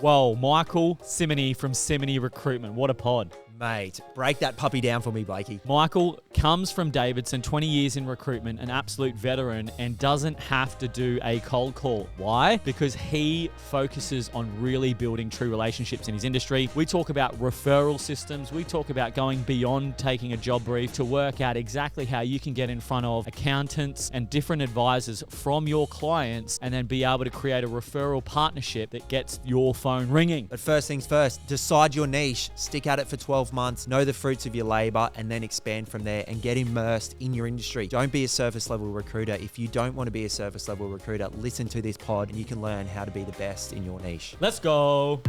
Whoa, Michael Simonyi from Simonyi Recruitment. What a pod. Mate, break that puppy down for me, Blakey. Michael comes from Davidson, 20 years in recruitment, an absolute veteran, and doesn't have to do a cold call. Why? Because he focuses on really building true relationships in his industry. We talk about referral systems. We talk about going beyond taking a job brief to work out exactly how you can get in front of accountants and different advisors from your clients and then be able to create a referral partnership that gets your phone ringing. But first things first, decide your niche, stick at it for 12 months, know the fruits of your labor, and then expand from there and get immersed in your industry. Don't be a surface level recruiter. If you don't want to be a surface level recruiter, listen to this pod and you can learn how to be the best in your niche. Let's go.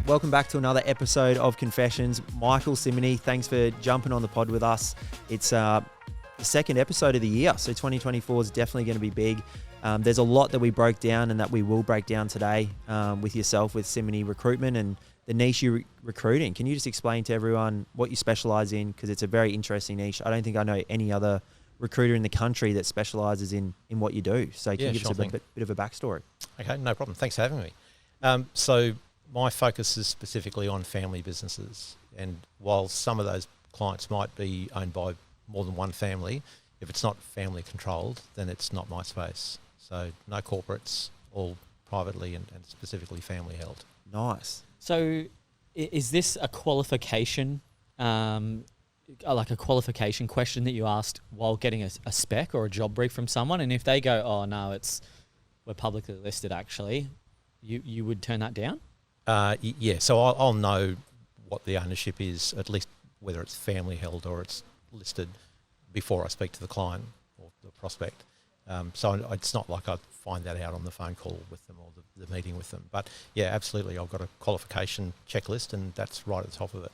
Welcome back to another episode of Confessions. Michael Simonyi, thanks for jumping on the pod with us. It's the second episode of the year, so 2024 is definitely going to be big. There's a lot that we broke down and that we will break down today with yourself, with Simonyi Recruitment and the niche you're recruiting. Can you just explain to everyone what you specialize in? Because it's a very interesting niche. I don't think I know any other recruiter in the country that specializes in what you do. So can you give us a bit of a backstory? Okay, no problem. Thanks for having me. So my focus is specifically on family businesses. And while some of those clients might be owned by more than one family, if it's not family controlled, then it's not my space. So no corporates, all privately and specifically family held. Nice. So is this a qualification, like a qualification question that you asked while getting a spec or a job brief from someone? And if they go, oh no, we're publicly listed actually, you would turn that down? Yeah, so I'll know what the ownership is, at least whether it's family held or it's listed, before I speak to the client or the prospect. So it's not like I find that out on the phone call with them or the meeting with them. But yeah, absolutely, I've got a qualification checklist and that's right at the top of it.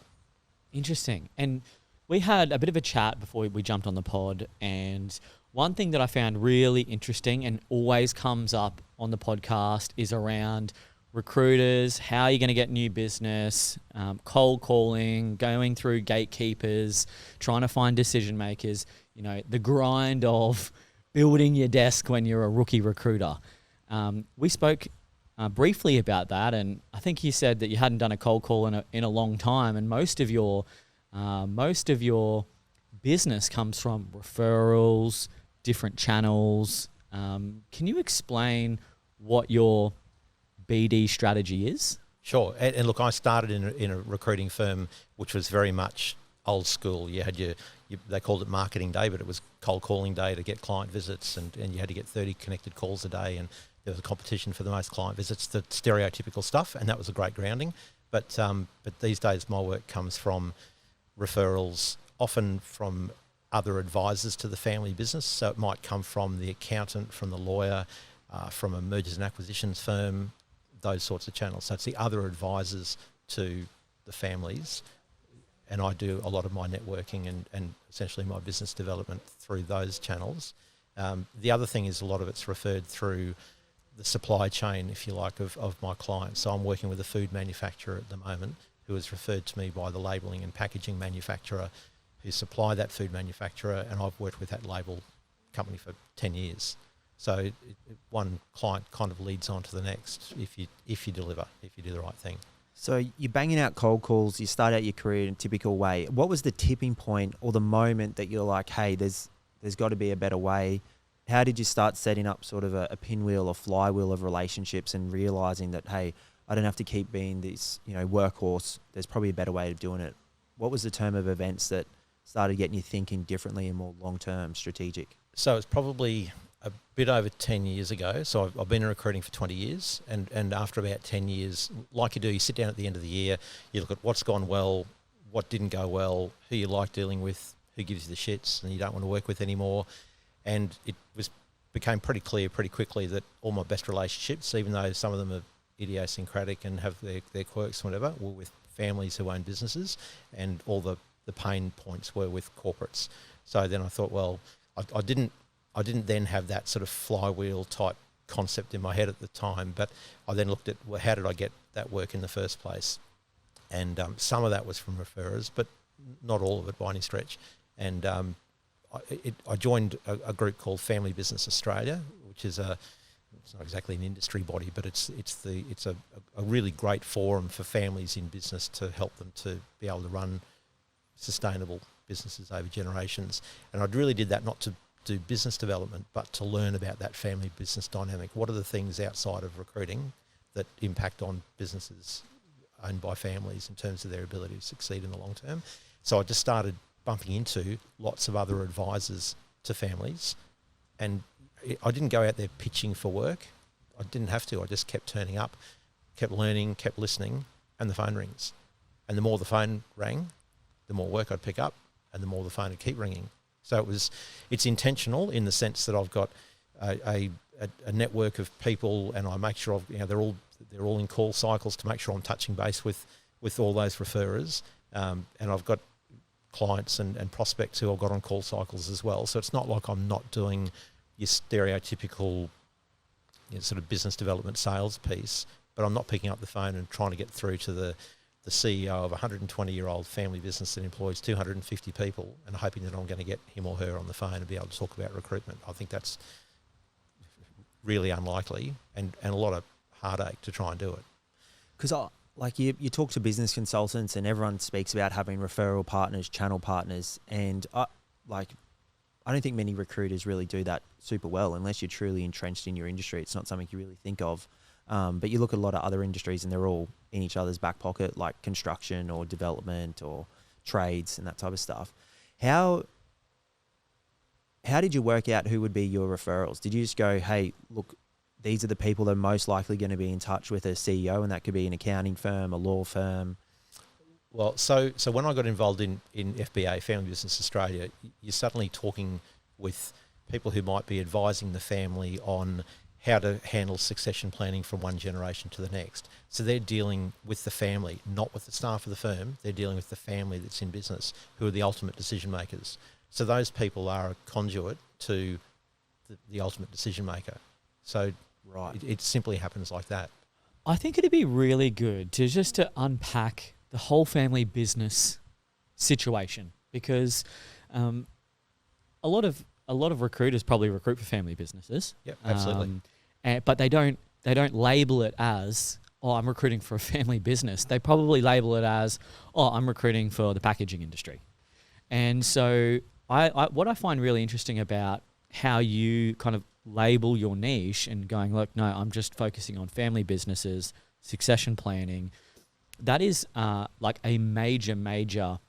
Interesting. And we had a bit of a chat before we jumped on the pod, and one thing that I found really interesting and always comes up on the podcast is around recruiters, how you're going to get new business, cold calling, going through gatekeepers, trying to find decision makers, the grind of building your desk when you're a rookie recruiter. We spoke briefly about that, and I think you said that you hadn't done a cold call in a long time, and most of your business comes from referrals, different channels. Can you explain what your BD strategy is? Sure. And look, I started in a recruiting firm which was very much old school. You had they called it marketing day, but it was cold calling day to get client visits, and you had to get 30 connected calls a day, and there was a competition for the most client visits, the stereotypical stuff, and that was a great grounding. But these days my work comes from referrals, often from other advisors to the family business. So it might come from the accountant, from the lawyer, from a mergers and acquisitions firm, those sorts of channels. So it's the other advisors to the families, and I do a lot of my networking and essentially my business development through those channels. The other thing is a lot of it's referred through the supply chain, if you like, of my clients. So I'm working with a food manufacturer at the moment who is referred to me by the labelling and packaging manufacturer who supply that food manufacturer, and I've worked with that label company for 10 years. So one client kind of leads on to the next if you deliver, if you do the right thing. So you're banging out cold calls, you start out your career in a typical way. What was the tipping point or the moment that you're like, hey, there's got to be a better way? How did you start setting up sort of a pinwheel or flywheel of relationships and realizing that, hey, I don't have to keep being this, workhorse. There's probably a better way of doing it. What was the term of events that started getting you thinking differently and more long-term strategic? So it's probably a bit over 10 years ago. So I've been in recruiting for 20 years. And after about 10 years, like you do, you sit down at the end of the year, you look at what's gone well, what didn't go well, who you like dealing with, who gives you the shits and you don't want to work with anymore. And it became pretty clear pretty quickly that all my best relationships, even though some of them are idiosyncratic and have their quirks and whatever, were with families who own businesses, and all the pain points were with corporates. So then I thought, well, I didn't then have that sort of flywheel type concept in my head at the time, but I then looked at, well, how did I get that work in the first place? And some of that was from referrers, but not all of it by any stretch. And I joined a group called Family Business Australia, which is it's not exactly an industry body, but it's a really great forum for families in business to help them to be able to run sustainable businesses over generations. And I really did that not to do business development, but to learn about that family business dynamic. What are the things outside of recruiting that impact on businesses owned by families in terms of their ability to succeed in the long term? So I just started bumping into lots of other advisors to families, and I didn't go out there pitching for work. I didn't have to. I just kept turning up, kept learning, kept listening, and the phone rings. And the more the phone rang, the more work I'd pick up, and the more the phone would keep ringing. So it's intentional in the sense that I've got a network of people, and I make sure they're all in call cycles to make sure I'm touching base with all those referrers, and I've got clients and prospects who I've got on call cycles as well. So it's not like I'm not doing your stereotypical sort of business development sales piece, but I'm not picking up the phone and trying to get through to the CEO of a 120-year-old family business that employs 250 people and hoping that I'm going to get him or her on the phone and be able to talk about recruitment. I think that's really unlikely and a lot of heartache to try and do it. Because you talk to business consultants and everyone speaks about having referral partners, channel partners, and I don't think many recruiters really do that super well unless you're truly entrenched in your industry. It's not something you really think of. But you look at a lot of other industries and they're all in each other's back pocket, like construction or development or trades and that type of stuff. How did you work out who would be your referrals? Did you just go, hey, look, these are the people that are most likely going to be in touch with a CEO, and that could be an accounting firm, a law firm? Well, so when I got involved in FBA, Family Business Australia, you're suddenly talking with people who might be advising the family on how to handle succession planning from one generation to the next. So they're dealing with the family, not with the staff of the firm. They're dealing with the family that's in business, who are the ultimate decision makers. So those people are a conduit to the ultimate decision maker. So right, it simply happens like that. I think it'd be really good to unpack the whole family business situation, because a lot of recruiters probably recruit for family businesses. Yep, absolutely. But they don't label it as, oh, I'm recruiting for a family business. They probably label it as, oh, I'm recruiting for the packaging industry. And so what I find really interesting about how you kind of label your niche and going, look, no, I'm just focusing on family businesses, succession planning. That is like a major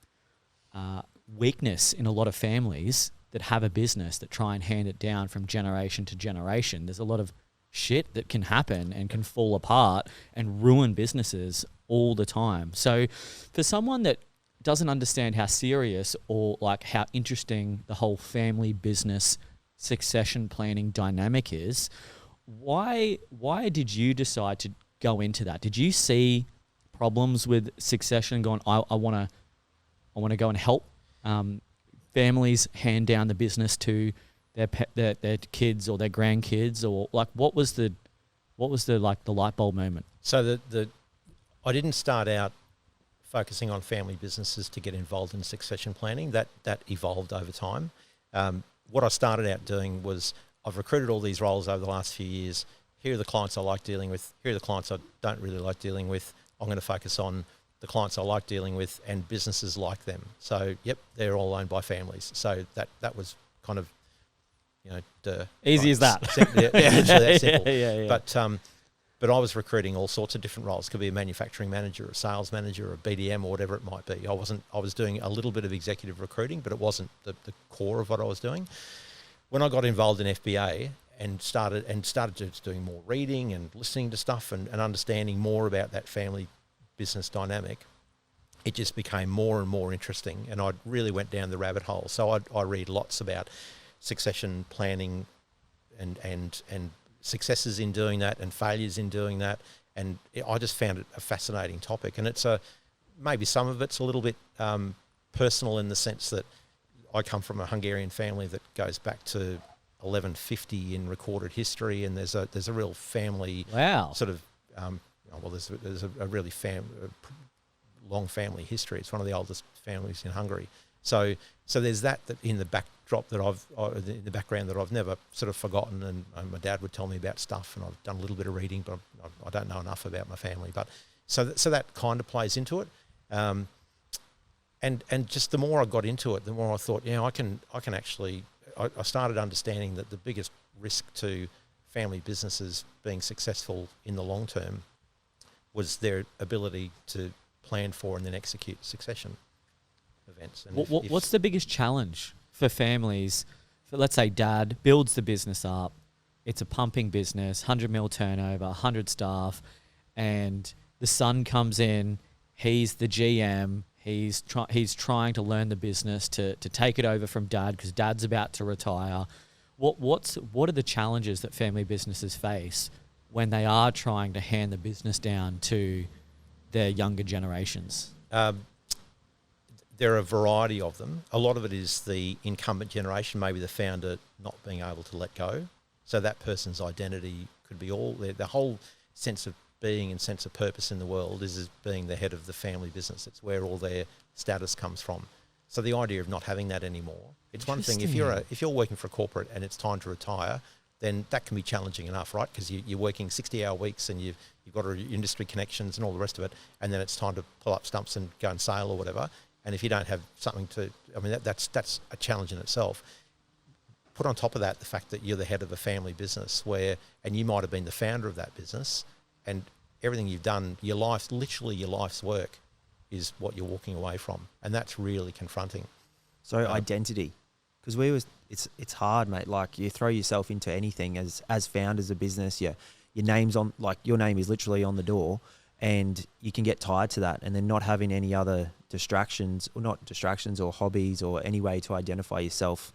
weakness in a lot of families that have a business that try and hand it down from generation to generation. There's a lot of shit that can happen and can fall apart and ruin businesses all the time. So for someone that doesn't understand how serious or like how interesting the whole family business succession planning dynamic is, why did you decide to go into that? Did you see problems with succession going, I want to go and help families hand down the business to their kids or their grandkids, or like what was the like the light bulb moment? So I didn't start out focusing on family businesses to get involved in succession planning. That evolved over time. What I started out doing was I've recruited all these roles over the last few years. Here are the clients I like dealing with. Here are the clients I don't really like dealing with. I'm going to focus on the clients I like dealing with and businesses like them. So, yep, they're all owned by families. So that was kind of, easy as that. That simple. Yeah. But I was recruiting all sorts of different roles. Could be a manufacturing manager, a sales manager, a BDM, or whatever it might be. I was doing a little bit of executive recruiting, but it wasn't the core of what I was doing. When I got involved in FBA and started just doing more reading and listening to stuff and understanding more about that family business dynamic, it just became more and more interesting, and I really went down the rabbit hole. So I read lots about succession planning and successes in doing that and failures in doing that, and I just found it a fascinating topic. And it's maybe some of it's a little bit personal in the sense that I come from a Hungarian family that goes back to 1150 in recorded history, and there's a real family sort of there's a really long family history. It's one of the oldest families in Hungary. So there's that in the backdrop that in the background that I've never sort of forgotten. And my dad would tell me about stuff, and I've done a little bit of reading, but I don't know enough about my family. But so that kind of plays into it. And just the more I got into it, the more I thought, I can actually. I started understanding that the biggest risk to family businesses being successful in the long term was their ability to plan for and then execute succession events. And what's the biggest challenge for families? For, let's say dad builds the business up, it's a pumping business, 100 mil turnover, 100 staff, and the son comes in, he's the GM, he's trying to learn the business to take it over from dad because dad's about to retire. What are the challenges that family businesses face when they are trying to hand the business down to their younger generations? There are a variety of them. A lot of it is the incumbent generation, maybe the founder not being able to let go. So that person's identity could be the whole sense of being and sense of purpose in the world is as being the head of the family business. It's where all their status comes from. So the idea of not having that anymore, it's one thing if you're working for a corporate and it's time to retire, then that can be challenging enough, right? Because you're working 60-hour weeks and you've got industry connections and all the rest of it, and then it's time to pull up stumps and go and sail or whatever. And if you don't have something that's a challenge in itself. Put on top of that the fact that you're the head of a family business and you might have been the founder of that business, and everything you've done, literally your life's work is what you're walking away from. And that's really confronting. So identity, because it's hard, mate. Like you throw yourself into anything as founders of business, your name's on, like your name is literally on the door, and you can get tied to that, and then not having any other distractions or hobbies or any way to identify yourself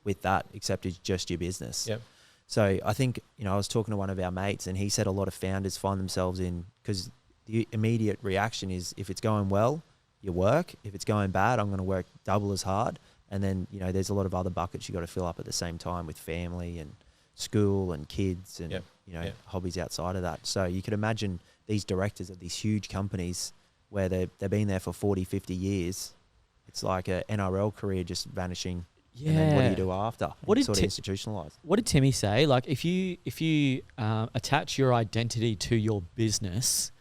with that except it's just your business. Yep. So I think, I was talking to one of our mates and he said a lot of founders find themselves in, because the immediate reaction is if it's going well, you work. If it's going bad, I'm going to work double as hard. And then, there's a lot of other buckets you got to fill up at the same time with family and school and kids and, hobbies outside of that. So you could imagine these directors of these huge companies where they've been there for 40, 50 years. It's like an NRL career just vanishing. Yeah. And then what do you do after? It's sort of institutionalized. What did Timmy say? Like if you attach your identity to your business,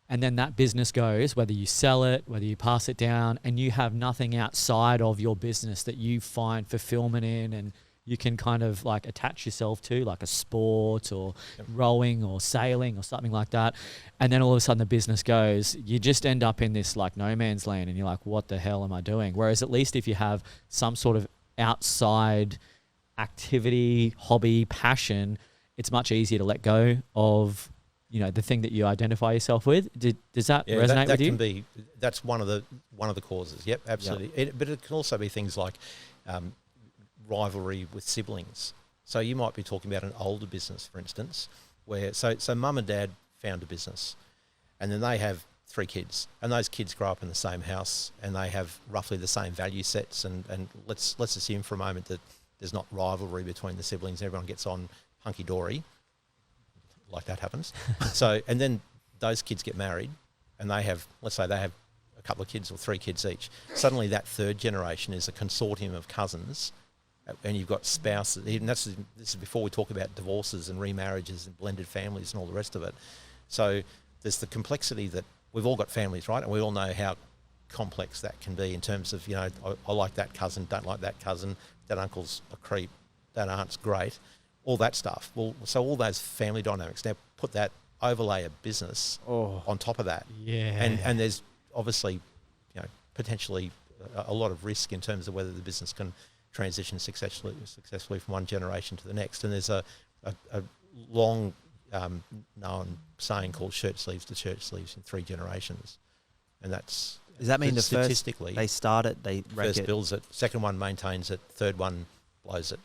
and then that business goes, whether you sell it, whether you pass it down, and you have nothing outside of your business that you find fulfillment in, and you can kind of like attach yourself to, like a sport or rowing or sailing or something like that. And then all of a sudden the business goes, you just end up in this like no man's land, and you're like, what the hell am I doing? Whereas at least if you have some sort of outside activity, hobby, passion, it's much easier to let go of, the thing that you identify yourself with. Does that resonate with you? That's one of the causes. Yep, absolutely. Yep. But it can also be things like rivalry with siblings. So you might be talking about an older business, for instance, where so mum and dad found a business, and then they have 3 kids, and those kids grow up in the same house, and they have roughly the same value sets. And let's assume for a moment that there's not rivalry between the siblings. Everyone gets on hunky dory, like that happens. So, and then those kids get married, and let's say they have a couple of kids or 3 kids each. Suddenly, that third generation is a consortium of cousins, and you've got spouses. And this is before we talk about divorces and remarriages and blended families and all the rest of it. So there's the complexity that we've all got families, right? And we all know how complex that can be in terms of, I like that cousin, don't like that cousin, that uncle's a creep, that aunt's great, all that stuff. Well, so all those family dynamics, now overlay a business on top of that. Yeah. And there's obviously, potentially a lot of risk in terms of whether the business can transition successfully from one generation to the next. And there's a long known saying called shirt sleeves to shirt sleeves in 3 generations, and does that mean the statistically first they start it, they wreck first builds it, second one maintains it, third one blows it.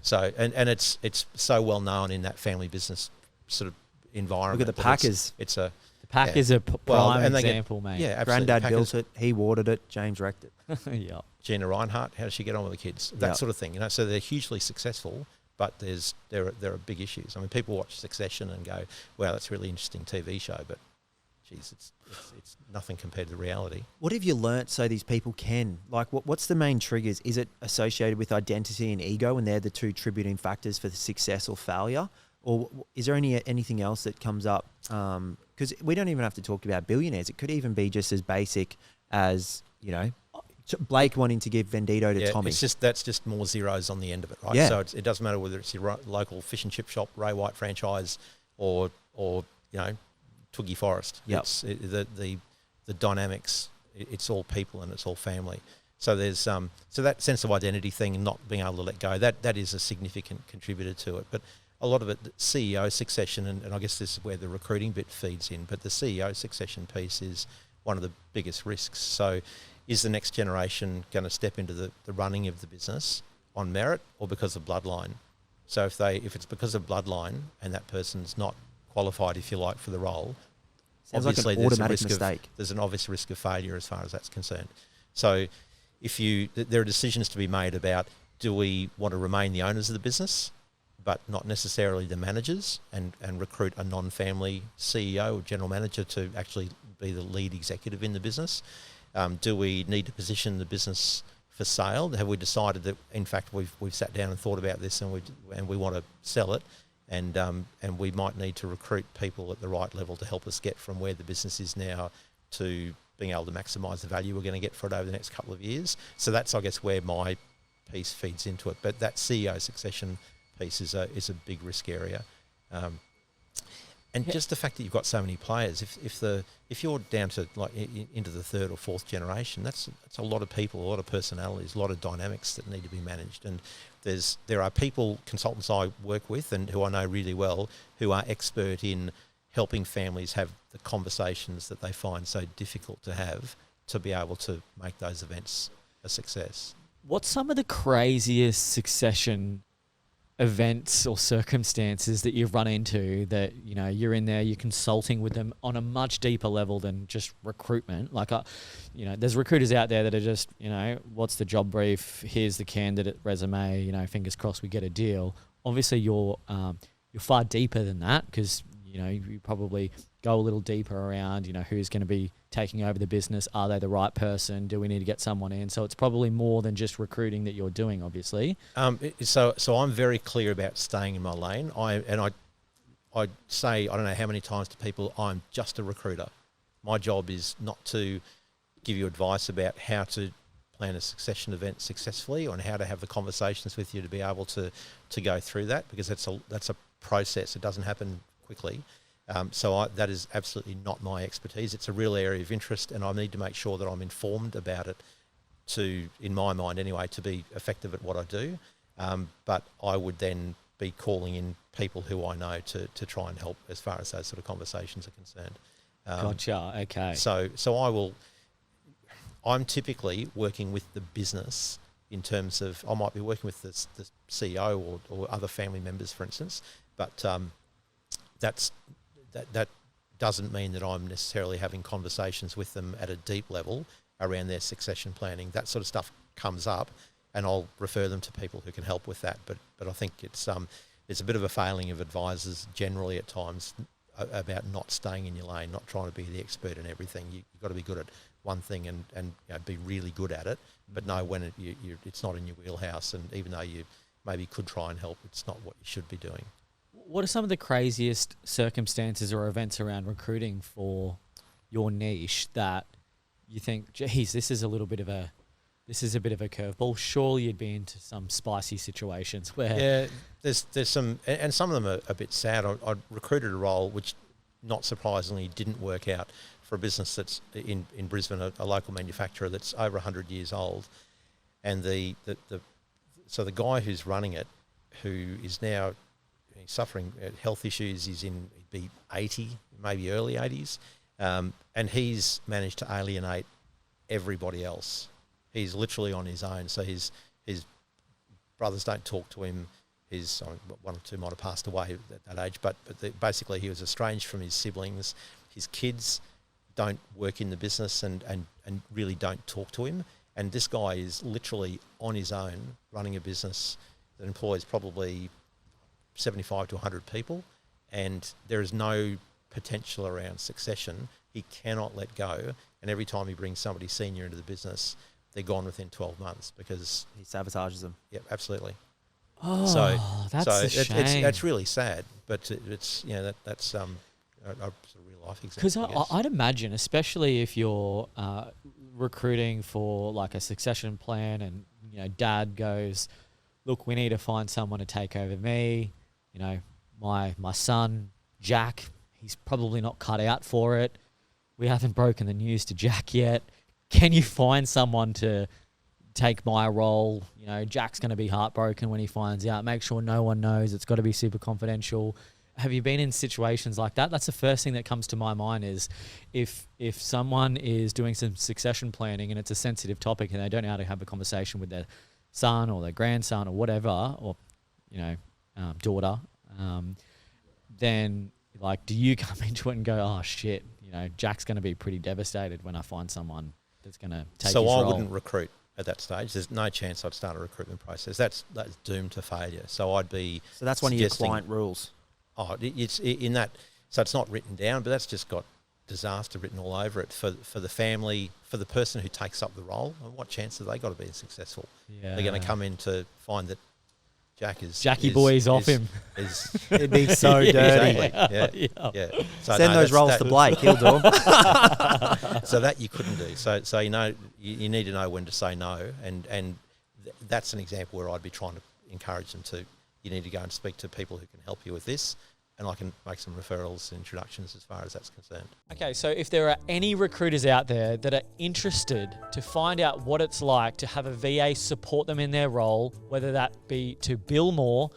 So and it's so well known in that family business sort of environment. Look at the Packers. The Packers are prime example, mate. Yeah, absolutely. Granddad built it, he watered it, James wrecked it. Yeah. Gina Reinhart, how does she get on with the kids? That sort of thing. So they're hugely successful. But there are big issues. I mean, people watch Succession and go, wow, that's a really interesting TV show. But geez, it's nothing compared to reality. What have you learnt so these people can? Like, what's the main triggers? Is it associated with identity and ego, and they're the two attributing factors for the success or failure? Or is there anything else that comes up? Because we don't even have to talk about billionaires. It could even be just as basic as, Blake wanting to give Vendito to Tommy. That's just more zeros on the end of it, right? Yeah. So it doesn't matter whether it's your local fish and chip shop, Ray White franchise, or Twiggy Forest. Yep. The dynamics. It's all people and it's all family. So there's so that sense of identity thing and not being able to let go. That is a significant contributor to it. But a lot of it, CEO succession, and I guess this is where the recruiting bit feeds in. But the CEO succession piece is one of the biggest risks. So, is the next generation going to step into the running of the business on merit or because of bloodline? So if it's because of bloodline and that person's not qualified, if you like, for the role, Sounds obviously like an automatic mistake. there's an obvious risk of failure as far as that's concerned. So there are decisions to be made about, do we want to remain the owners of the business but not necessarily the managers, and recruit a non-family CEO or general manager to actually be the lead executive in the business? Do we need to position the business for sale? Have we decided that, in fact, we've sat down and thought about this and we want to sell it, and we might need to recruit people at the right level to help us get from where the business is now to being able to maximise the value we're going to get for it over the next couple of years? So that's, I guess, where my piece feeds into it. But that CEO succession piece is a big risk area. And just the fact that you've got so many players, if you're down to into the third or fourth generation, that's a lot of people, a lot of personalities, a lot of dynamics that need to be managed. And there are consultants I work with and who I know really well, who are expert in helping families have the conversations that they find so difficult to have to be able to make those events a success. What's some of the craziest succession events or circumstances that you've run into that, you're in there, you're consulting with them on a much deeper level than just recruitment? There's recruiters out there that are just, what's the job brief? Here's the candidate resume, fingers crossed we get a deal. Obviously you're far deeper than that, because, you probably go a little deeper around, who's going to be taking over the business. Are they the right person? Do we need to get someone in? So it's probably more than just recruiting that you're doing, obviously. So I'm very clear about staying in my lane. I say, I don't know how many times to people, I'm just a recruiter. My job is not to give you advice about how to plan a succession event successfully or how to have the conversations with you to be able to go through that, because that's a process. It doesn't happen quickly. That is absolutely not my expertise. It's a real area of interest, and I need to make sure that I'm informed about it in my mind anyway, to be effective at what I do. But I would then be calling in people who I know to try and help as far as those sort of conversations are concerned. Gotcha. Okay. So I'm typically working with the business in terms of, I might be working with the CEO or other family members, for instance, but that doesn't mean that I'm necessarily having conversations with them at a deep level around their succession planning. That sort of stuff comes up, and I'll refer them to people who can help with that. But I think it's a bit of a failing of advisors generally at times about not staying in your lane, not trying to be the expert in everything. You've got to be good at one thing and be really good at it, but know when it's not in your wheelhouse, and even though you maybe could try and help, it's not what you should be doing. What are some of the craziest circumstances or events around recruiting for your niche that you think, geez, this is a bit of a curveball? Surely you'd be into some spicy situations where... Yeah, there's some, and some of them are a bit sad. I recruited a role which, not surprisingly, didn't work out for a business that's in Brisbane, a local manufacturer that's over 100 years old. And so the guy who's running it, who is now... he's suffering health issues. He'd be 80, maybe early 80s. And he's managed to alienate everybody else. He's literally on his own. So his brothers don't talk to him. One or two might have passed away at that age. But basically he was estranged from his siblings. His kids don't work in the business and really don't talk to him. And this guy is literally on his own running a business that employs probably 75 to 100 people, and there is no potential around succession he cannot let go. And every time he brings somebody senior into the business, they're gone within 12 months because He sabotages them. Yep, absolutely. Oh, that's a shame. That's really sad, but it's that's a sort of real life example. Because I'd imagine, especially if you're recruiting for like a succession plan, and dad goes, "Look, we need to find someone to take over me. My son Jack, he's probably not cut out for it. We haven't broken the news to Jack yet. Can you find someone to take my role? Jack's going to be heartbroken when he finds out. Make sure no one knows. It's got to be super confidential." Have you been in situations like that? That's the first thing that comes to my mind is if someone is doing some succession planning and it's a sensitive topic and they don't know how to have a conversation with their son or their grandson or whatever, or, daughter, then like, do you come into it and go, oh shit, Jack's going to be pretty devastated when I find someone that's going to take his role? So I wouldn't recruit at that stage. There's no chance I'd start a recruitment process. That's doomed to failure. So I'd be So that's one of your client rules. Oh, it's in that. So it's not written down, but that's just got disaster written all over it for the family, for the person who takes up the role. And what chance have they got of being successful? Yeah. They're going to come in to find that Boy's off him. It'd be so dirty. Exactly. Yeah. So Send those roles to Blake. He'll do them. So that you couldn't do. So you need to know when to say no, and that's an example where I'd be trying to encourage them to. You need to go and speak to people who can help you with this, and I can make some referrals and introductions as far as that's concerned. Okay, so if there are any recruiters out there that are interested to find out what it's like to have a VA support them in their role, whether that be to bill more,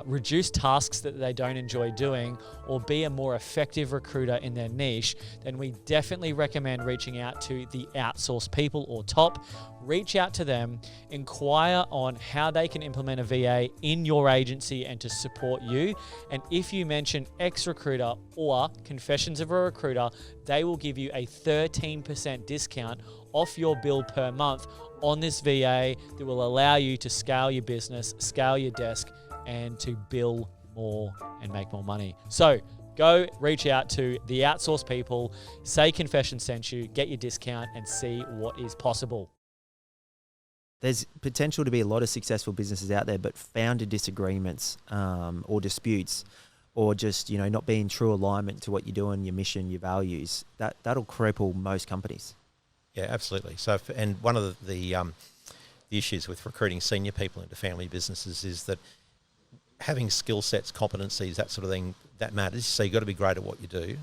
reduce tasks that they don't enjoy doing, or be a more effective recruiter in their niche, then we definitely recommend reaching out to the Outsource People or TOP. Reach out to them, inquire on how they can implement a VA in your agency and to support you. And if you mention ex-recruiter or Confessions of a Recruiter, they will give you a 13% discount off your bill per month on this VA that will allow you to scale your business, scale your desk, and to bill more and make more money. So go reach out to the Outsource People, say Confession sent you, get your discount, and see what is possible. There's potential to be a lot of successful businesses out there, but founder disagreements or disputes, or just not being true alignment to what you're doing, your mission, your values, that'll cripple most companies. Yeah, absolutely. So, and one of the issues with recruiting senior people into family businesses is that having skill sets, competencies, that sort of thing, that matters. So you've got to be great at what you do,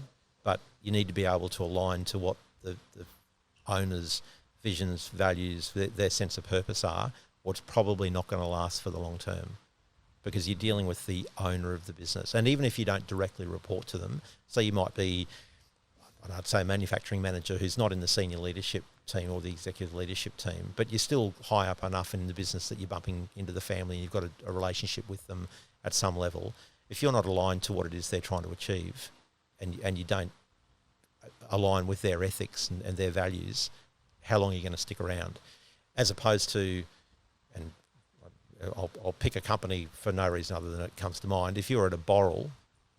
but you need to be able to align to what the owner's visions, values, their sense of purpose are, or it's probably not going to last for the long term, because you're dealing with the owner of the business. And even if you don't directly report to them, so you might be, I'd say, a manufacturing manager who's not in the senior leadership team or the executive leadership team, but you're still high up enough in the business that you're bumping into the family and you've got a relationship with them at some level. If you're not aligned to what it is they're trying to achieve, and you don't align with their ethics and their values, how long are you going to stick around? As opposed to, and I'll pick a company for no reason other than it comes to mind. If you're at a Boral,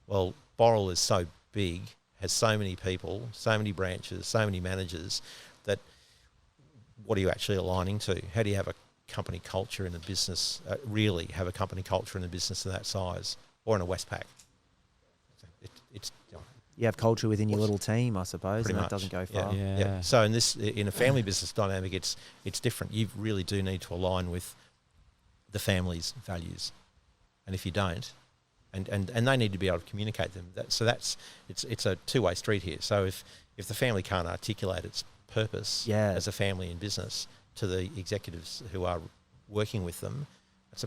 well, Boral is so big, has so many people, so many branches, so many managers, that what are you actually aligning to? How do you have a company culture in a business, really have a company culture in a business of that size, or in a Westpac? It's You have culture within your little team, I suppose, and much. that doesn't go far. Yeah. So in a family business dynamic, it's different. You really do need to align with the family's values, and if you don't, and they need to be able to communicate them. It's a two-way street here. So if the family can't articulate its purpose as a family in business to the executives who are working with them, that's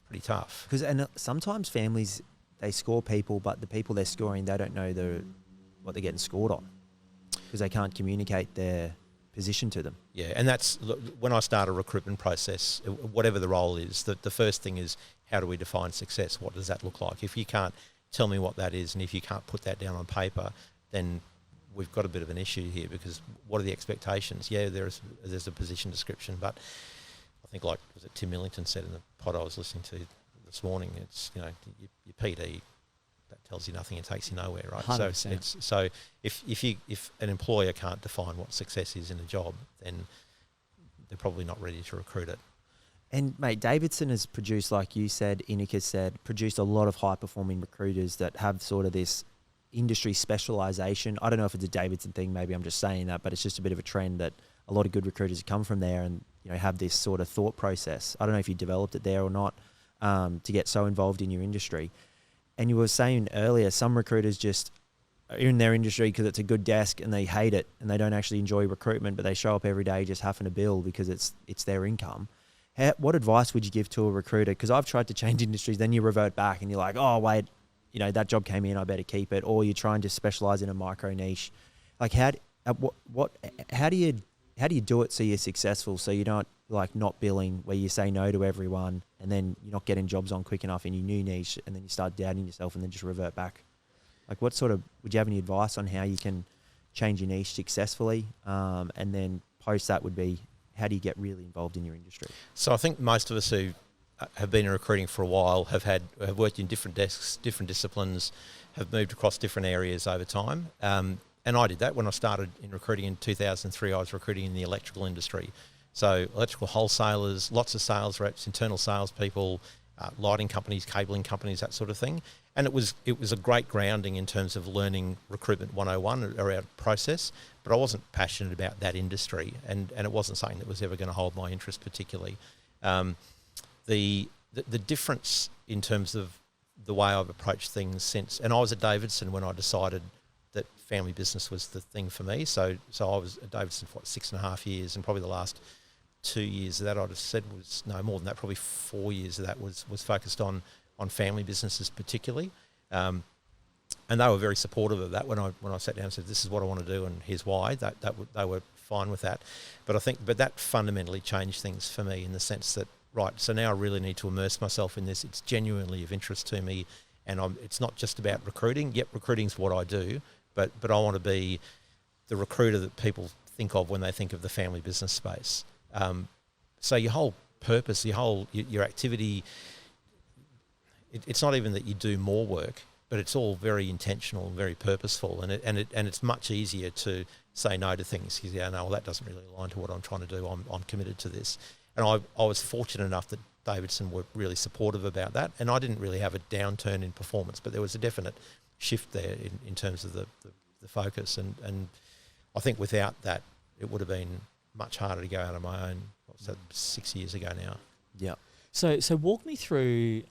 pretty tough. And sometimes families, they score people, but the people they're scoring, they don't know what they're getting scored on, because they can't communicate their position to them. Yeah, and that's when I start a recruitment process, whatever the role is, the first thing is, how do we define success? What does that look like? If you can't tell me what that is, and if you can't put that down on paper, then we've got a bit of an issue here, because what are the expectations? Yeah, there's a position description, but I think, like, was it Tim Millington said in the pod I was listening to this morning, it's, your PD, that tells you nothing and takes you nowhere, right? 100%. So if an employer can't define what success is in a job, then they're probably not ready to recruit it. And mate, Davidson has produced, like you said, Inika said, produced a lot of high-performing recruiters that have sort of this industry specialization. I don't know if it's a Davidson thing, maybe I'm just saying that, but it's just a bit of a trend that a lot of good recruiters come from there and, you know, have this sort of thought process. I don't know if you developed it there or not, to get so involved in your industry. And you were saying earlier, some recruiters just are in their industry because it's a good desk and they hate it and they don't actually enjoy recruitment, but they show up every day just having to bill because it's their income. What advice would you give to a recruiter? Because I've tried to change industries, then you revert back and you're like, oh, wait, you know, that job came in, I better keep it. Or you're trying to specialize in a micro niche. Like how do you do it so you're successful, so you're not like not billing where you say no to everyone and then you're not getting jobs on quick enough in your new niche and then you start doubting yourself and then just revert back? Like would you have any advice on how you can change your niche successfully? And then post that would be, how do you get really involved in your industry? So I think most of us who have been in recruiting for a while have worked in different desks, different disciplines, have moved across different areas over time. And I did that when I started in recruiting in 2003. I was recruiting in the electrical industry. So electrical wholesalers, lots of sales reps, internal salespeople, lighting companies, cabling companies, that sort of thing. And it was a great grounding in terms of learning recruitment 101 around process, but I wasn't passionate about that industry, and it wasn't something that was ever going to hold my interest particularly. The difference in terms of the way I've approached things since, and I was at Davidson when I decided that family business was the thing for me. So I was at Davidson for 6.5 years, and probably the last 2 years of that I'd have said was, no, more than that, probably 4 years of that was focused on family businesses particularly. And they were very supportive of that when I sat down and said, this is what I want to do and here's why. They were fine with that. But that fundamentally changed things for me in the sense that, right, so now I really need to immerse myself in this. It's genuinely of interest to me, and it's not just about recruiting. Yep, recruiting's what I do, but I want to be the recruiter that people think of when they think of the family business space. So your whole purpose, your activity, it's not even that you do more work, but it's all very intentional and very purposeful, and it's much easier to say no to things because, yeah, no, well, that doesn't really align to what I'm trying to do. I'm committed to this. And I was fortunate enough that Davidson were really supportive about that, and I didn't really have a downturn in performance, but there was a definite shift there in terms of the focus, and I think without that it would have been much harder to go out on my own. What was that, 6 years ago now? Yeah. So walk me through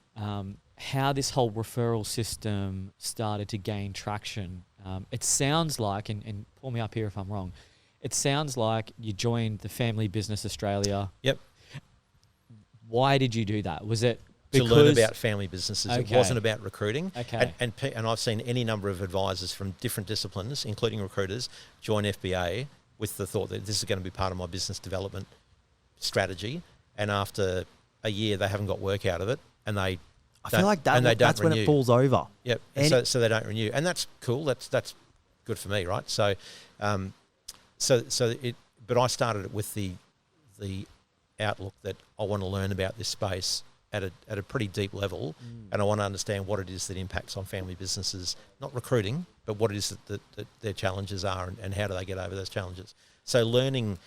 how this whole referral system started to gain traction. It sounds like, and pull me up here if I'm wrong, it sounds like you joined the Family Business Australia. Yep. Why did you do that? Was it because to learn about family businesses? Okay. It wasn't about recruiting. Okay. And I've seen any number of advisors from different disciplines, including recruiters, join FBA with the thought that this is going to be part of my business development strategy. And after a year, they haven't got work out of it, and I feel like that's when it falls over. Yep. So they don't renew, and that's cool. That's good for me, right? So, but I started it with the outlook that I want to learn about this space at a pretty deep level, and I want to understand what it is that impacts on family businesses, not recruiting, but what it is that their challenges are, and how do they get over those challenges. So learning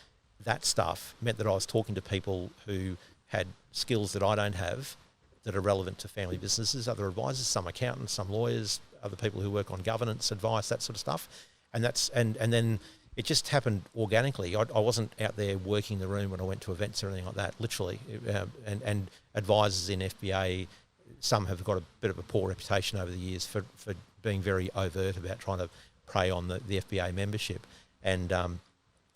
that stuff meant that I was talking to people who had skills that I don't have that are relevant to family businesses, other advisors, some accountants, some lawyers, other people who work on governance, advice, that sort of stuff. And then it just happened organically. I wasn't out there working the room when I went to events or anything like that, literally. And advisors in FBA, some have got a bit of a poor reputation over the years for being very overt about trying to prey on the FBA membership. And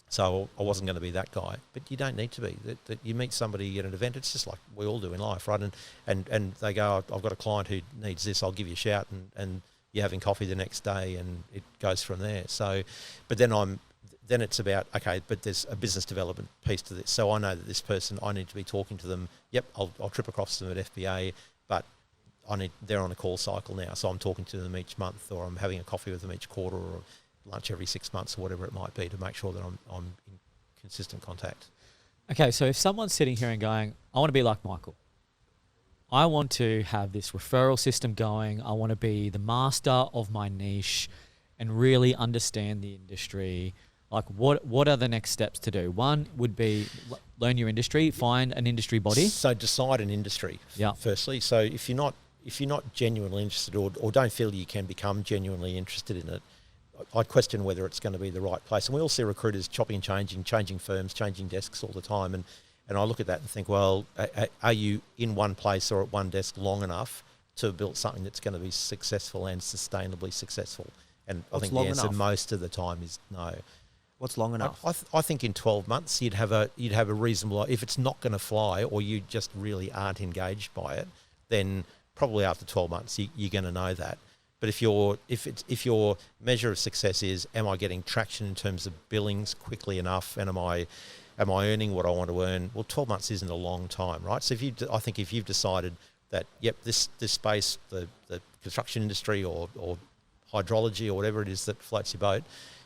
so I wasn't going to be that guy. But you don't need to be. That you meet somebody at an event, it's just like we all do in life, right? And they go, I've got a client who needs this, I'll give you a shout, and you're having coffee the next day, and it goes from there. So, but then it's about, okay, but there's a business development piece to this. So I know that this person, I need to be talking to them. Yep, I'll trip across them at FBA, but they're on a call cycle now. So I'm talking to them each month, or I'm having a coffee with them each quarter, or lunch every 6 months, or whatever it might be, to make sure that I'm in consistent contact. Okay, so if someone's sitting here and going, I want to be like Michael, I want to have this referral system going. I want to be the master of my niche and really understand the industry. Like, what are the next steps to do? One would be learn your industry, find an industry body. So decide an industry, firstly. So if you're not genuinely interested or don't feel you can become genuinely interested in it, I'd question whether it's going to be the right place. And we all see recruiters chopping and changing firms, changing desks all the time. And I look at that and think, well, are you in one place or at one desk long enough to build something that's going to be successful and sustainably successful? And I think the answer most of the time is no. What's long enough? I think in 12 months you'd have a reasonable. If it's not going to fly or you just really aren't engaged by it, then probably after 12 months you're going to know that. But if your measure of success is, am I getting traction in terms of billings quickly enough, and am I earning what I want to earn? Well, 12 months isn't a long time, right? So I think if you've decided that, yep, this space, the construction industry or hydrology or whatever it is that floats your boat,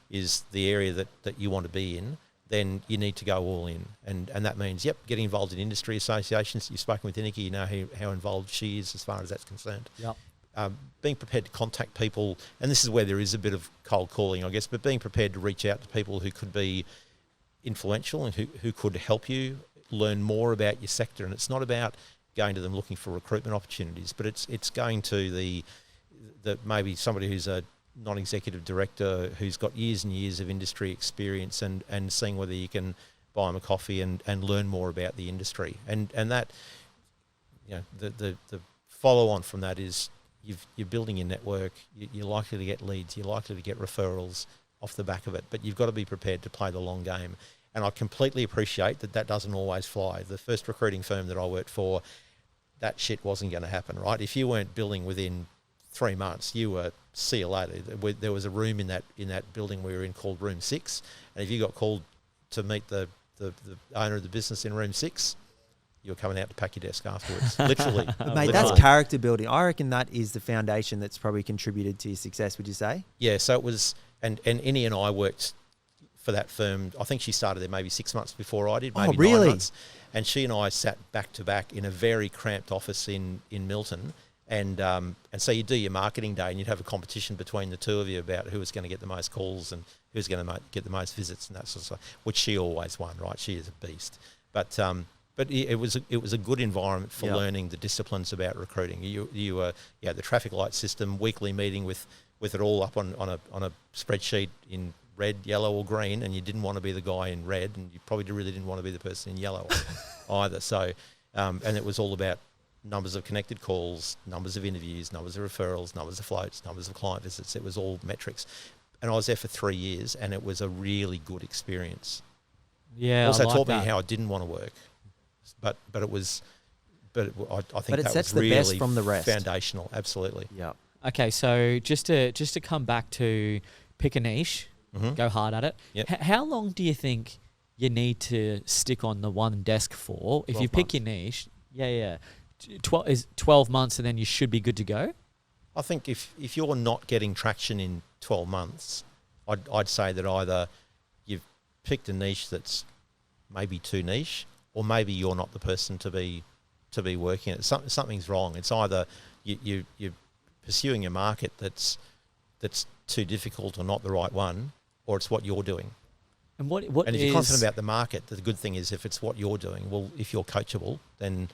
is the area that you want to be in, then you need to go all in. And that means, yep, getting involved in industry associations. You've spoken with Inika, you know how involved she is as far as that's concerned. Yep. Being prepared to contact people, and this is where there is a bit of cold calling, I guess, but being prepared to reach out to people who could be influential and who could help you learn more about your sector. And it's not about going to them looking for recruitment opportunities, but it's going to the maybe somebody who's a non-executive director who's got years and years of industry experience and seeing whether you can buy them a coffee and learn more about the industry. And that, you know, the follow on from that is you're building your network, you're likely to get leads, you're likely to get referrals off the back of it, but you've got to be prepared to play the long game. And I completely appreciate that doesn't always fly. The first recruiting firm that I worked for, that shit wasn't going to happen, right? If you weren't billing within 3 months, you were, see you later. There was a room in that building we were in called Room 6, and if you got called to meet the owner of the business in Room 6, you were coming out to pack your desk afterwards, literally. But mate, that's character building. I reckon that is the foundation that's probably contributed to your success, would you say? Yeah, so it was, and Innie and I worked for that firm. I think she started there maybe 6 months before I did, maybe 9 months. And she and I sat back to back in a very cramped office in Milton. And so you do your marketing day and you'd have a competition between the two of you about who was going to get the most calls and who's going to get the most visits and that sort of stuff, which she always won, right? She is a beast. But it was a good environment for learning the disciplines about recruiting. You were the traffic light system, weekly meeting with it all up on a spreadsheet in red, yellow or green, and you didn't want to be the guy in red, and you probably really didn't want to be the person in yellow either. So and it was all about numbers of connected calls, numbers of interviews, numbers of referrals, numbers of floats, numbers of client visits. It was all metrics. And I was there for 3 years, and it was a really good experience. Yeah, also I like taught that. me how I didn't want to work, but I think But it that sets was the really best from the rest. Foundational, absolutely. Yeah. Okay, so just to come back to pick a niche, go hard at it. Yep. How long do you think you need to stick on the one desk for? If you pick your niche, 12 months, and then you should be good to go? I think if you're not getting traction in 12 months, I'd say that either you've picked a niche that's maybe too niche, or maybe you're not the person to be working at it. Something's wrong. It's either you're pursuing a market that's too difficult or not the right one, or it's what you're doing. And and if you're confident about the market, the good thing is if it's what you're doing, well, if you're coachable, then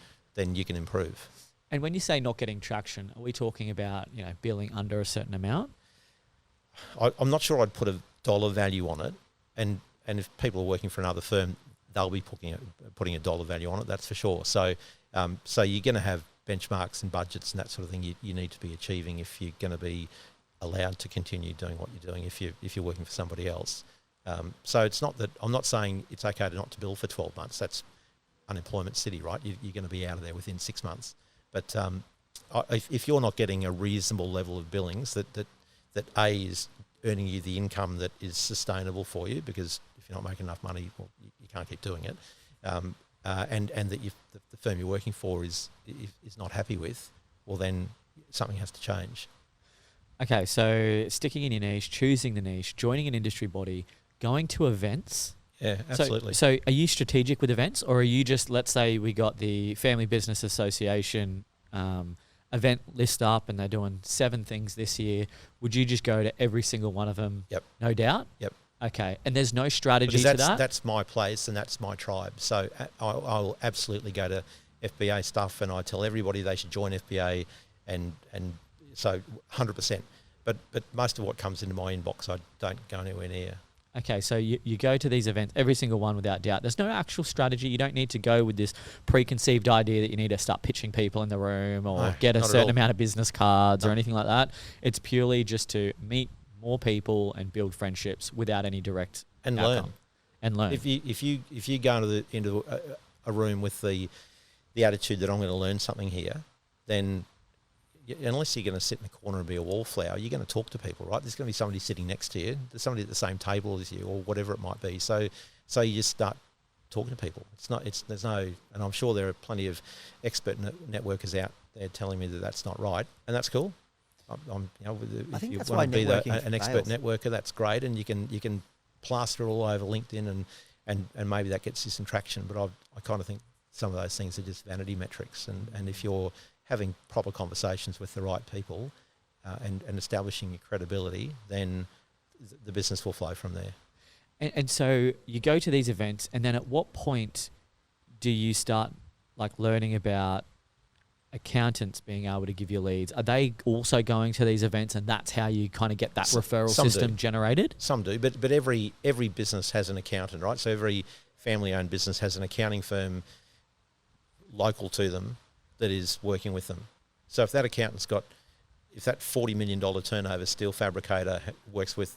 you can improve. And when you say not getting traction, are we talking about billing under a certain amount? I'm not sure I'd put a dollar value on it, and if people are working for another firm, they'll be putting a dollar value on it. That's for sure. So you're going to have benchmarks and budgets and that sort of thing you need to be achieving if you're going to be allowed to continue doing what you're doing if you're working for somebody else. So it's not that I'm not saying it's okay not to bill for 12 months. That's unemployment city, right? You're going to be out of there within 6 months. But if you're not getting a reasonable level of billings that A is earning you the income that is sustainable for you, because if you're not making enough money, well, you can't keep doing it, and that the firm you're working for is not happy with, well, then something has to change. Okay, so sticking in your niche, choosing the niche, joining an industry body, going to events. Yeah, absolutely. So are you strategic with events, or are you just, let's say we got the Family Business Association event list up and they're doing 7 things this year, would you just go to every single one of them? Yep. No doubt? Yep. Okay. And there's no strategy Because to that? that's my place and that's my tribe. So I'll absolutely go to FBA stuff, and I tell everybody they should join FBA, and so 100%. But most of what comes into my inbox, I don't go anywhere near. Okay, so you go to these events, every single one without doubt. There's no actual strategy. You don't need to go with this preconceived idea that you need to start pitching people in the room or No, get a not at certain all. amount of business cards or anything like that. It's purely just to meet more people and build friendships without any direct And outcome. learn. And learn. If you go into a room with the attitude that I'm going to learn something here, then unless you're going to sit in the corner and be a wallflower, you're going to talk to people, right? There's going to be somebody sitting next to you. There's somebody at the same table as you, or whatever it might be. So you just start talking to people. There's no, and I'm sure there are plenty of expert networkers out there telling me that that's not right, and that's cool. I If think you that's want to why be networking an expert fails. networker, that's great, and you can plaster it all over LinkedIn, and maybe that gets you some traction. But I kind of think some of those things are just vanity metrics, and if you're having proper conversations with the right people and establishing your credibility, then the business will flow from there. And so you go to these events, and then at what point do you start like learning about accountants being able to give you leads? Are they also going to these events, and that's how you kind of get that referral some system do. generated? Some do, but every business has an accountant, right? So every family-owned business has an accounting firm local to them that is working with them. So if that accountant's if that $40 million turnover steel fabricator works with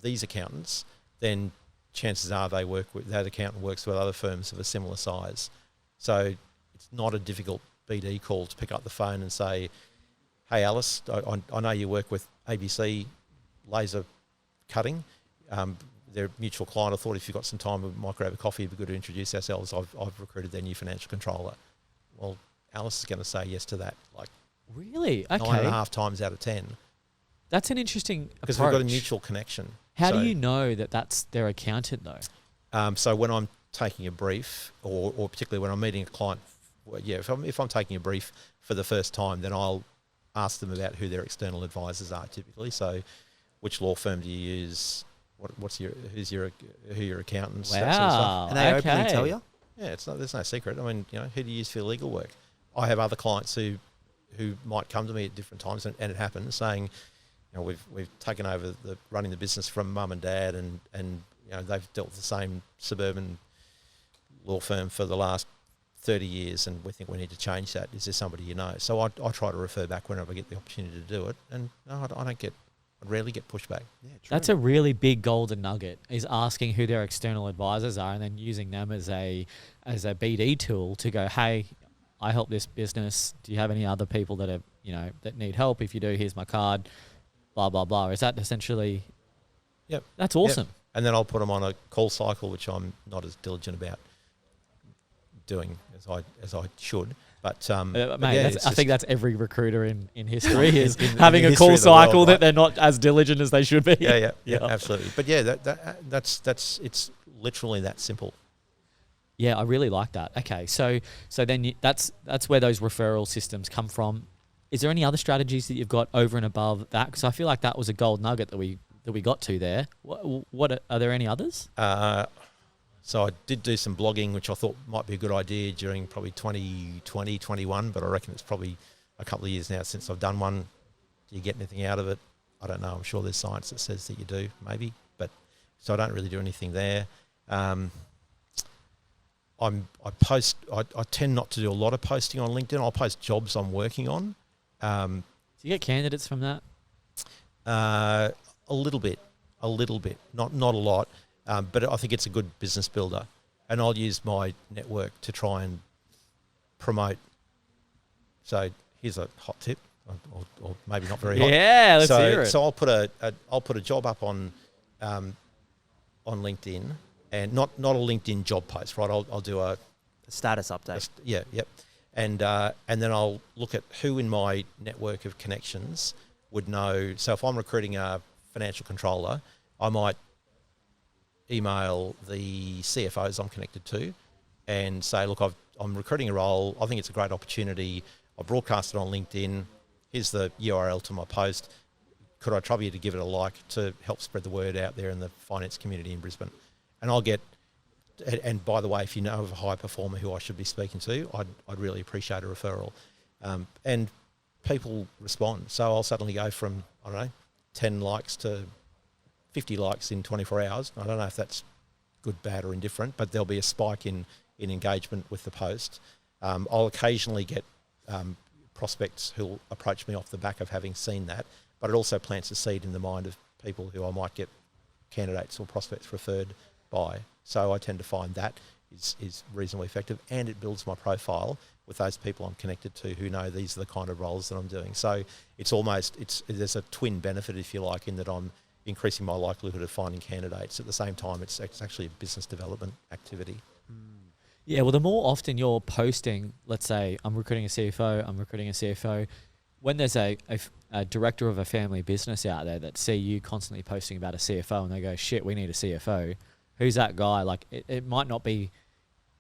these accountants, then chances are that accountant works with other firms of a similar size. So it's not a difficult BD call to pick up the phone and say, hey Alice, I know you work with ABC laser cutting. They're a mutual client. I thought if you've got some time, we might grab a coffee. It'd be good to introduce ourselves. I've recruited their new financial controller. Well, Alice is going to say yes to that, like Really? Okay. 9.5 times out of 10, That's an interesting because approach. we've got a mutual connection. How So, do you know that that's their accountant though? So when I'm taking a brief, or particularly when I'm meeting a client, well, yeah, if I'm taking a brief for the first time, then I'll ask them about who their external advisors are typically. So, which law firm do you use? Who your accountants? That sort of stuff. Wow. And they openly okay. tell you? Yeah, there's no secret. I mean, who do you use for your legal work? I have other clients who might come to me at different times, and it happens, saying, we've taken over running the business from mum and dad, and they've dealt with the same suburban law firm for the last 30 years, and we think we need to change that. Is there somebody you know? So I try to refer back whenever I get the opportunity to do it, and no, I rarely get pushback. Yeah, true. That's a really big golden nugget, is asking who their external advisors are and then using them as a BD tool to go, hey, I help this business. Do you have any other people that are, that need help? If you do, here's my card, blah, blah, blah. Is that essentially? Yep. That's awesome. Yep. And then I'll put them on a call cycle, which I'm not as diligent about doing as I should. But, Mate, yeah, I think that's every recruiter in history is in having the a history call of the world, cycle that right? they're not as diligent as they should be. Yeah, Yeah. absolutely. But yeah, that's it's literally that simple. Yeah, I really like that. Okay, so then that's where those referral systems come from. Is there any other strategies that you've got over and above that? Because I feel like that was a gold nugget that we got to there. What are there any others? So I did do some blogging, which I thought might be a good idea during probably 2020, 21, but I reckon it's probably a couple of years now since I've done one. Do you get anything out of it? I don't know. I'm sure there's science that says that you do, maybe. But so I don't really do anything there. I tend not to do a lot of posting on LinkedIn. I'll post jobs I'm working on. Do you get candidates from that? A little bit, not a lot. But I think it's a good business builder, and I'll use my network to try and promote. So here's a hot tip, or maybe not very hot. Yeah, let's hear it. So I'll put a job up on LinkedIn, and not a LinkedIn job post, right? I'll do a Status update. yep, and then I'll look at who in my network of connections would know. So if I'm recruiting a financial controller, I might email the CFOs I'm connected to and say, look, I'm recruiting a role. I think it's a great opportunity. I broadcast it on LinkedIn. Here's the URL to my post. Could I trouble you to give it a like to help spread the word out there in the finance community in Brisbane? And I'll get, and by the way, if you know of a high performer who I should be speaking to, I'd really appreciate a referral. And people respond. So I'll suddenly go from, I don't know, 10 likes to 50 likes in 24 hours. I don't know if that's good, bad or indifferent, but there'll be a spike in engagement with the post. I'll occasionally get prospects who'll approach me off the back of having seen that, but it also plants a seed in the mind of people who I might get candidates or prospects referred by. So I tend to find that is reasonably effective, and it builds my profile with those people I'm connected to who know these are the kind of roles that I'm doing. So there's a twin benefit, if you like, in that I'm increasing my likelihood of finding candidates. At the same time, it's actually a business development activity. Yeah, well, the more often you're posting, let's say I'm recruiting a CFO, when there's a director of a family business out there that see you constantly posting about a CFO and they go, shit, we need a CFO. Who's that guy? Like, it might not be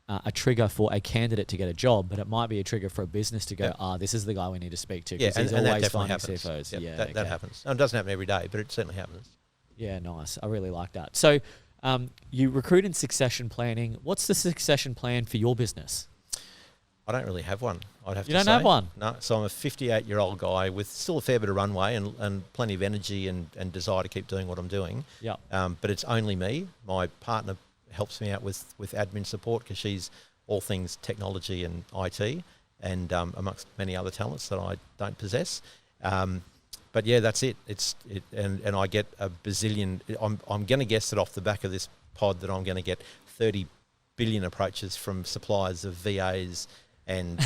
a trigger for a candidate to get a job, but it might be a trigger for a business to go, this is the guy we need to speak to. Yeah, and he's always finding CFOs. Yep, Yeah, that happens. And it doesn't happen every day, but it certainly happens. Yeah, nice. I really like that. So you recruit in succession planning. What's the succession plan for your business? I don't really have one, I'd have to say. You don't have one? No. So I'm a 58-year-old guy with still a fair bit of runway and plenty of energy and desire to keep doing what I'm doing. Yeah. But it's only me. My partner helps me out with admin support because she's all things technology and IT and amongst many other talents that I don't possess. But yeah, that's it. And I get a bazillion. I'm going to guess that off the back of this pod that I'm going to get 30 billion approaches from suppliers of VAs and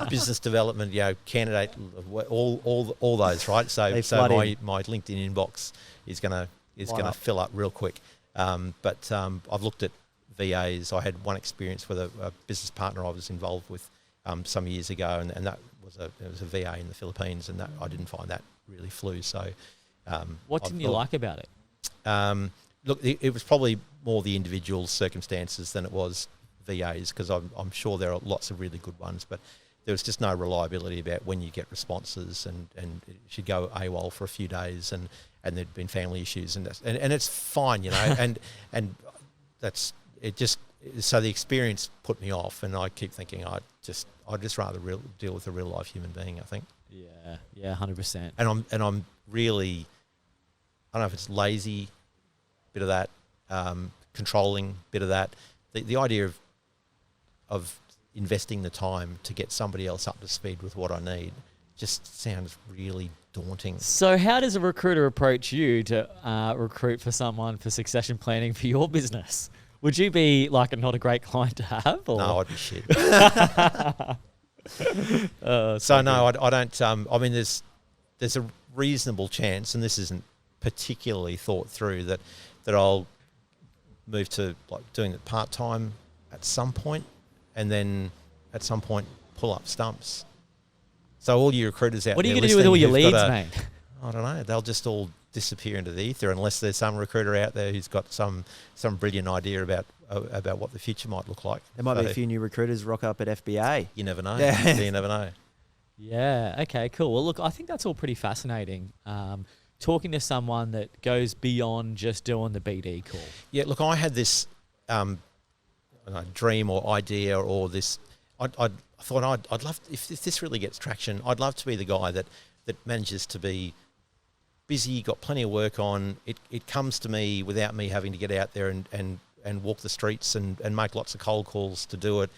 business development, candidate, all those, right? So my LinkedIn inbox is going to fill up real quick. But I've looked at VAs. I had one experience with a business partner I was involved with some years ago, and that was a VA in the Philippines, and that I didn't find that really flew. So, what didn't you like about it? Look, it was probably more the individual circumstances than it was VAs, because I'm sure there are lots of really good ones, but there was just no reliability about when you get responses, and it should go AWOL for a few days, and there'd been family issues, and it's fine, and that's it. Just so the experience put me off, and I keep thinking I'd just rather deal with a real life human being, I think. Yeah, 100%. And I'm really, I don't know if it's lazy, bit of that, controlling, bit of that. The idea of investing the time to get somebody else up to speed with what I need just sounds really daunting. So how does a recruiter approach you to recruit for someone for succession planning for your business? Would you be like not a great client to have? Or? No, I'd be shit. So no, I don't. I mean, there's a reasonable chance, and this isn't particularly thought through, that I'll move to like doing it part time at some point, and then at some point pull up stumps. So all you recruiters out there, what are you going to do with all your leads, mate? I don't know. They'll just all disappear into the ether unless there's some recruiter out there who's got some brilliant idea about what the future might look like. There might be a few new recruiters rock up at FBA. You never know. Yeah. You never know. Yeah. Okay. Cool. Well, look, I think that's all pretty fascinating. Talking to someone that goes beyond just doing the BD call. Yeah. Look, I had this dream or idea or this. I thought I'd love, if this really gets traction, I'd love to be the guy that manages to be busy, got plenty of work on. It comes to me without me having to get out there and walk the streets and make lots of cold calls to do it.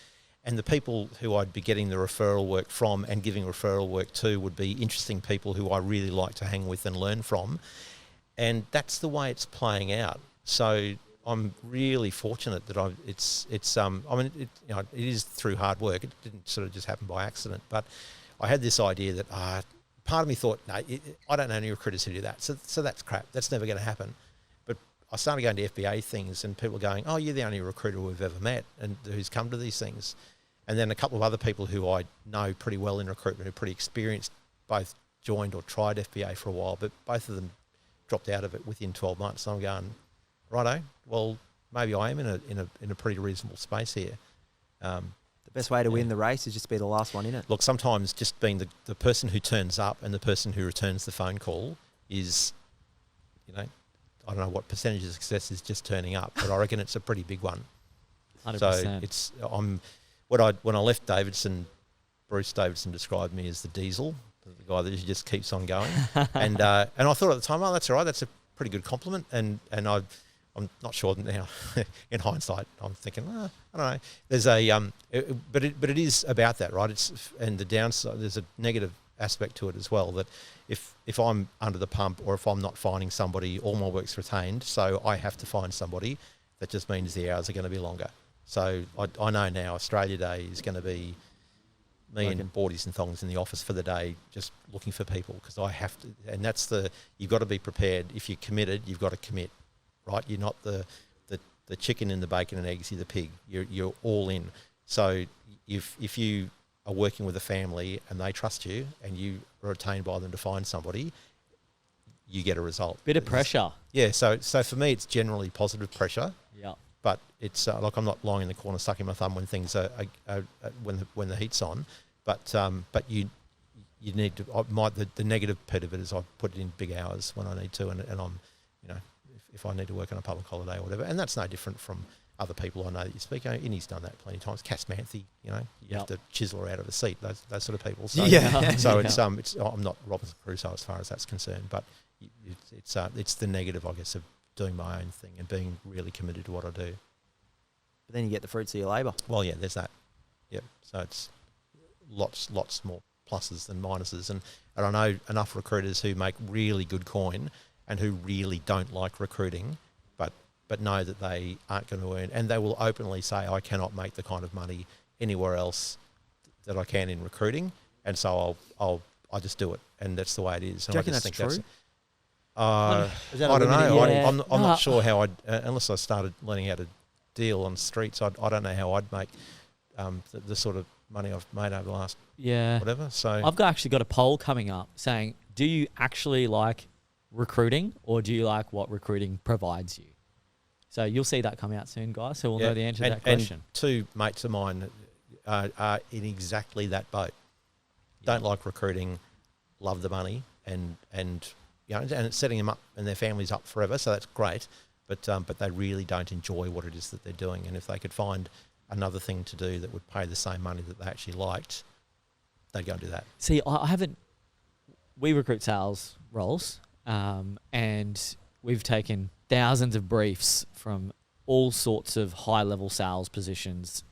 And the people who I'd be getting the referral work from and giving referral work to would be interesting people who I really like to hang with and learn from. And that's the way it's playing out. So I'm really fortunate that it is through hard work. It didn't sort of just happen by accident, but I had this idea that part of me thought, no, I don't know any recruiters who do that. So that's crap. That's never going to happen. But I started going to FBA things and people going, oh, you're the only recruiter we've ever met and who's come to these things. And then a couple of other people who I know pretty well in recruitment, who are pretty experienced, both joined or tried FBA for a while, but both of them dropped out of it within 12 months. So I'm going, righto, well, maybe I am in a pretty reasonable space here. The best way to win the race is just be the last one in it. Look, sometimes just being the person who turns up and the person who returns the phone call is, I don't know what percentage of success is just turning up, but I reckon it's a pretty big one. 100%. So it's when I left Davidson, Bruce Davidson described me as the diesel, the guy that just keeps on going, and I thought at the time, oh, that's all right, that's a pretty good compliment, and I'm not sure now. In hindsight, I'm thinking, I don't know. There's but it is about that, right? And the downside, there's a negative aspect to it as well. That if I'm under the pump or if I'm not finding somebody, all my work's retained, so I have to find somebody. That just means the hours are going to be longer. So I know now Australia Day is going to be me in boardies and thongs in the office for the day, just looking for people because I have to. And that's you've got to be prepared. If you're committed, you've got to commit. Right, you're not the chicken and the bacon and eggs. You're the pig. You're all in. So if you are working with a family and they trust you and you are retained by them to find somebody, you get a result. Bit of pressure. Yeah. So for me, it's generally positive pressure. Yeah. But it's like I'm not lying in the corner sucking my thumb when things are when the heat's on. But you need to. The negative bit of it is I put it in big hours when I need to, and I'm if I need to work on a public holiday or whatever. And that's no different from other people I know that you speak. Innie's done that plenty of times. Cass Manthe, you have to chisel her out of a seat, those sort of people. So, so it's I'm not Robinson Crusoe as far as that's concerned, but it's the negative, I guess, of doing my own thing and being really committed to what I do. But then you get the fruits of your labour. Well, yeah, there's that. Yep. So it's lots more pluses than minuses. And I know enough recruiters who make really good coin and who really don't like recruiting, but know that they aren't going to earn, and they will openly say, I cannot make the kind of money anywhere else that I can in recruiting, and so I'll just do it, and that's the way it is. Do you reckon that's true? I don't know. I'm not sure how unless I started learning how to deal on streets, I don't know how I'd make the sort of money I've made over the last whatever. So I've actually got a poll coming up saying, do you actually like recruiting or do you like what recruiting provides you? So you'll see that come out soon, guys, so we'll know the answer to that question. And two mates of mine are in exactly that boat. Don't like recruiting, love the money, and it's setting them up and their families up forever, so that's great, but they really don't enjoy what it is that they're doing, and if they could find another thing to do that would pay the same money that they actually liked, they'd go and do that. See, we recruit sales roles, and we've taken thousands of briefs from all sorts of high-level sales positions.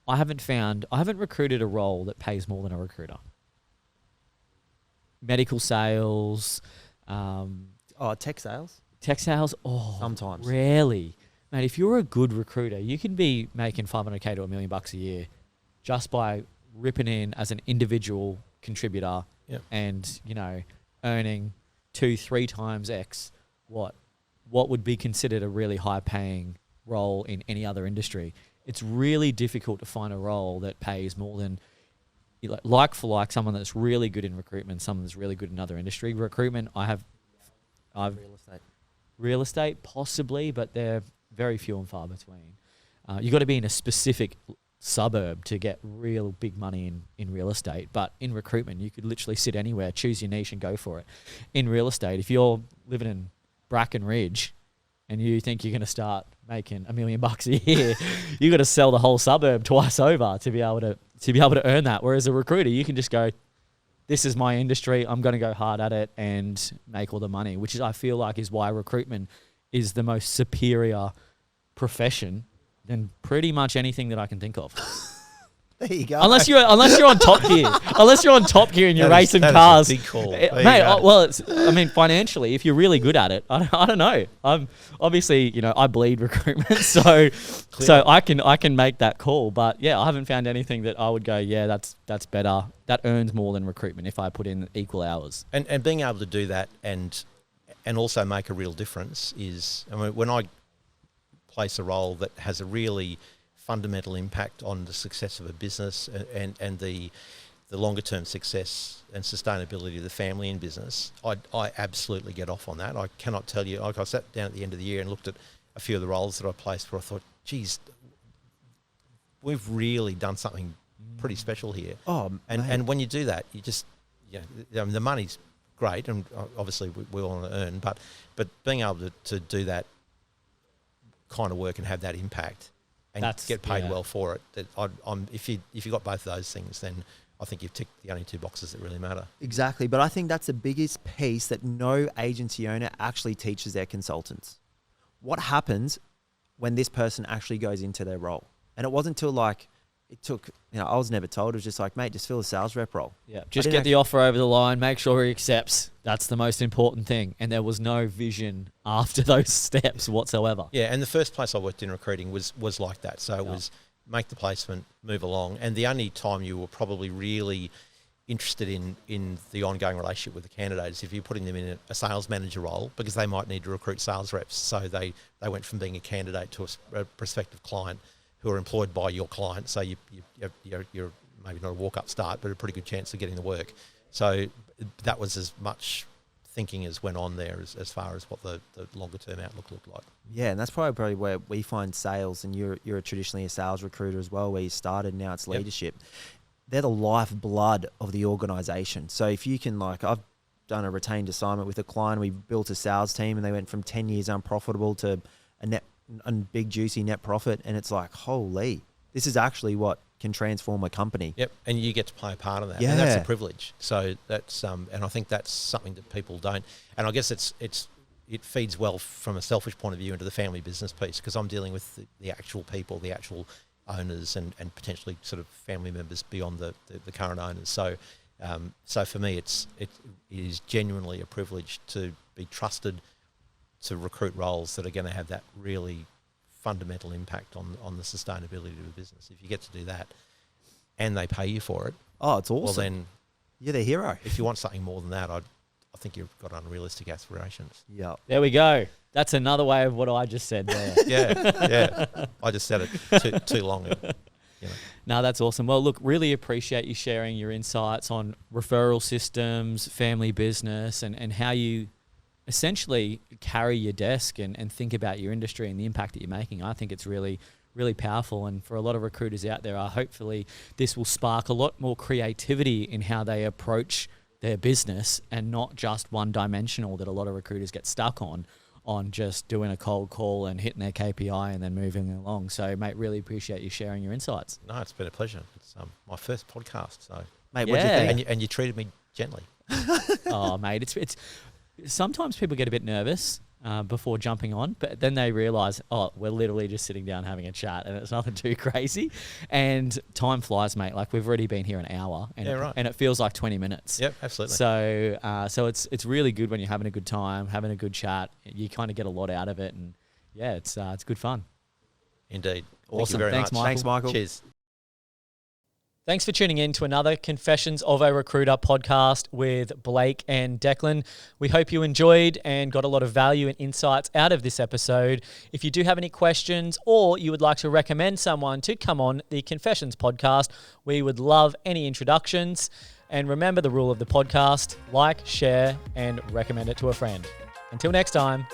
I haven't recruited a role that pays more than a recruiter. Medical sales. Tech sales? Tech sales? Sometimes. Rarely. Mate, if you're a good recruiter, you can be making $500K to $1 million a year just by ripping in as an individual contributor and, earning 2-3 times X what would be considered a really high-paying role in any other industry. It's really difficult to find a role that pays more than, like for like, someone that's really good in recruitment, someone that's really good in another industry. Recruitment, I've real estate possibly, but they're very few and far between. You've got to be in a specific suburb to get real big money in real estate. But in recruitment, you could literally sit anywhere, choose your niche and go for it. In real estate, if you're living in Bracken Ridge and you think you're going to start making $1 million a year, you got to sell the whole suburb twice over to be able to earn that. Whereas a recruiter, you can just go, this is my industry, I'm going to go hard at it and make all the money, which is, I feel like, is why recruitment is the most superior profession than pretty much anything that I can think of. There you go. Unless you're on Top Gear. Unless you're on Top Gear and you're racing cars. That is a big call. Mate, financially, if you're really good at it, I don't know. I'm obviously, I bleed recruitment, so I can make that call. But yeah, I haven't found anything that I would go, yeah, that's better. That earns more than recruitment if I put in equal hours. And being able to do that and also make a real difference is, when I place a role that has a really fundamental impact on the success of a business and the longer term success and sustainability of the family and business, I absolutely get off on that. I cannot tell you, I sat down at the end of the year and looked at a few of the roles that I placed where I thought, geez, we've really done something pretty special here. Oh, And when you do that, you just, the money's great, and obviously we all want to earn, but being able to do that kind of work and have that impact and get paid well for it, if you got both of those things, then I think you've ticked the only two boxes that really matter. Exactly. But I think that's the biggest piece that no agency owner actually teaches their consultants. What happens when this person actually goes into their role? And it wasn't until it took, I was never told. It was just like, mate, just fill a sales rep role. Yeah, just get the offer over the line, make sure he accepts. That's the most important thing. And there was no vision after those steps whatsoever. Yeah, and the first place I worked in recruiting was like that. So it was make the placement, move along. And the only time you were probably really interested in the ongoing relationship with the candidate is if you're putting them in a sales manager role, because they might need to recruit sales reps. So they went from being a candidate to a prospective client who are employed by your client. So you're maybe not a walk-up start, but a pretty good chance of getting the work. So that was as much thinking as went on there as far as what the longer-term outlook looked like. Yeah, and that's probably where we find sales, and you're traditionally a sales recruiter as well, where you started, now it's leadership. They're the lifeblood of the organisation. So if you can, I've done a retained assignment with a client, we built a sales team and they went from 10 years unprofitable to a big juicy net profit, and it's like, holy, this is actually what can transform a company. Yep, and you get to play a part of that, Yeah. and that's a privilege. So that's and I think that's something that people don't. And I guess it feeds well from a selfish point of view into the family business piece, because I'm dealing with the actual people, the actual owners, and potentially sort of family members beyond the current owners. So so for me, it is genuinely a privilege to be trusted to recruit roles that are going to have that really fundamental impact on the sustainability of the business. If you get to do that and they pay you for it, oh, it's awesome. well then you're the hero. if you want something more than that, I think you've got unrealistic aspirations. Yeah. There we go. That's another way of what I just said there. Yeah. I just said it too long. No, that's awesome. Well, look, really appreciate you sharing your insights on referral systems, family business, and how you essentially carry your desk and think about your industry and the impact that you're making. I think it's really, really powerful. And for a lot of recruiters out there, hopefully this will spark a lot more creativity in how they approach their business, and not just one dimensional that a lot of recruiters get stuck on just doing a cold call and hitting their KPI and then moving along. So, mate, really appreciate you sharing your insights. No, it's been a pleasure. It's my first podcast. So, Mate, what do you think? And you treated me gently. Oh, mate, it's sometimes people get a bit nervous before jumping on, but then they realise, we're literally just sitting down having a chat, and it's nothing too crazy. And time flies, mate. Like, we've already been here an hour, and and it feels like 20 minutes. Yep, absolutely. So it's really good when you're having a good time, having a good chat. You kind of get a lot out of it, and it's good fun. Indeed. Awesome. Thank you very Thanks, much. Thanks, Michael. Cheers. Thanks for tuning in to another Confessions of a Recruiter podcast with Blake and Declan. We hope you enjoyed and got a lot of value and insights out of this episode. If you do have any questions, or you would like to recommend someone to come on the Confessions podcast, we would love any introductions. And remember the rule of the podcast: like, share, and recommend it to a friend. Until next time.